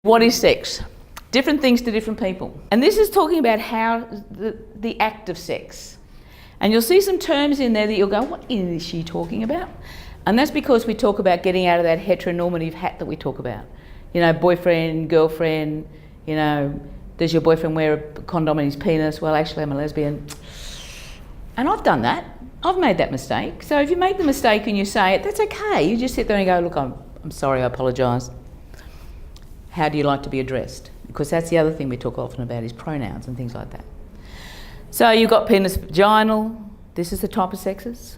What is sex? Different things to different people. And this is talking about how the act of sex. And you'll see some terms in there that you'll go, what is she talking about? And that's because we talk about getting out of that heteronormative hat that we talk about. You know, boyfriend, girlfriend, you know, does your boyfriend wear a condom in his penis? Well, actually, I'm a lesbian. And I've done that. I've made that mistake. So if you make the mistake and you say it, that's okay. You just sit there and go, look, I'm sorry, I apologise. How do you like to be addressed? Because that's the other thing we talk often about is pronouns and things like that. So you've got penis, vaginal. This is the type of sexes.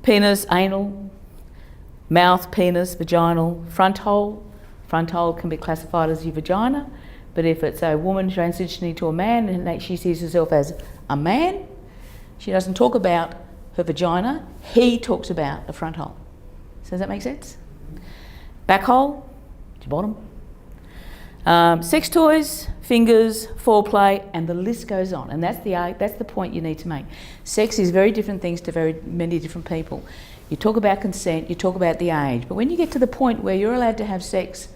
Penis, anal. Mouth, penis, vaginal. Front hole. Front hole can be classified as your vagina. But if it's a woman transitioning to a man and she sees herself as a man, she doesn't talk about her vagina. He talks about the front hole. So does that make sense? Back hole, your bottom. Sex toys, fingers, foreplay, and the list goes on. And that's the point you need to make. Sex is very different things to very many different people. You talk about consent, you talk about the age, but when you get to the point where you're allowed to have sex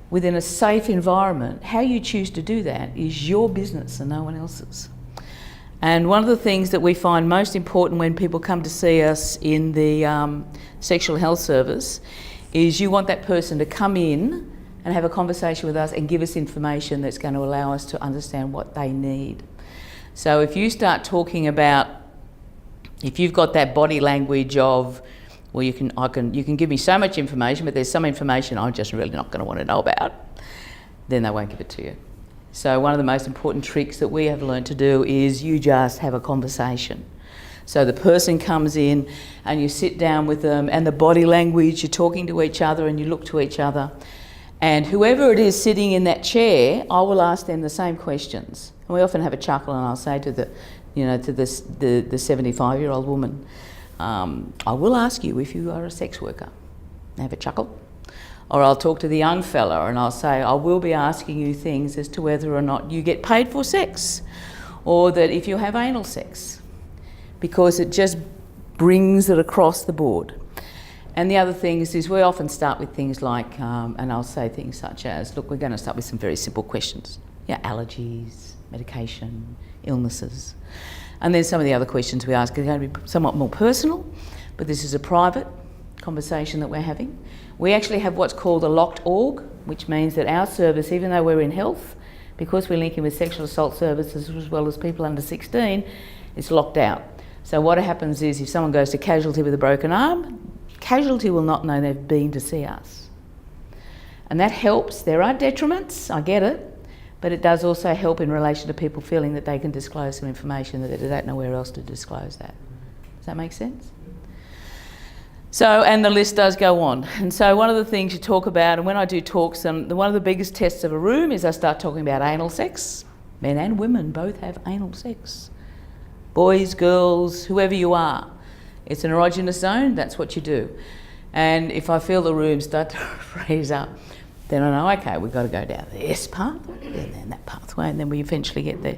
within a safe environment, how you choose to do that is your business and no one else's. And one of the things that we find most important when people come to see us in the sexual health service is you want that person to come in and have a conversation with us and give us information that's going to allow us to understand what they need. So if you start talking about, if you've got that body language of, well, you can give me so much information, but there's some information I'm just really not going to want to know about, then they won't give it to you. So one of the most important tricks that we have learned to do is you just have a conversation. So the person comes in and you sit down with them and the body language, you're talking to each other and you look to each other. And whoever it is sitting in that chair, I will ask them the same questions. And we often have a chuckle and I'll say to the 75-year-old woman, I will ask you if you are a sex worker. They have a chuckle. Or I'll talk to the young fella and I'll say, I will be asking you things as to whether or not you get paid for sex, or that if you have anal sex, because it just brings it across the board. And the other thing is we often start with things like, and I'll say things such as, look, we're going to start with some very simple questions. Yeah, allergies, medication, illnesses. And then some of the other questions we ask are going to be somewhat more personal, but this is a private conversation that we're having. We actually have what's called a locked org, which means that our service, even though we're in health, because we're linking with sexual assault services as well as people under 16, it's locked out. So what happens is if someone goes to casualty with a broken arm, casualty will not know they've been to see us. And that helps. There are detriments, I get it, but it does also help in relation to people feeling that they can disclose some information that they don't know where else to disclose that. Does that make sense? So, and the list does go on. And so one of the things you talk about, and when I do talks, one of the biggest tests of a room is I start talking about anal sex. Men and women both have anal sex. Boys, girls, whoever you are. It's an erogenous zone, that's what you do. And if I feel the room start to freeze up, then I know, okay, we've got to go down this pathway and then that pathway, and then we eventually get there.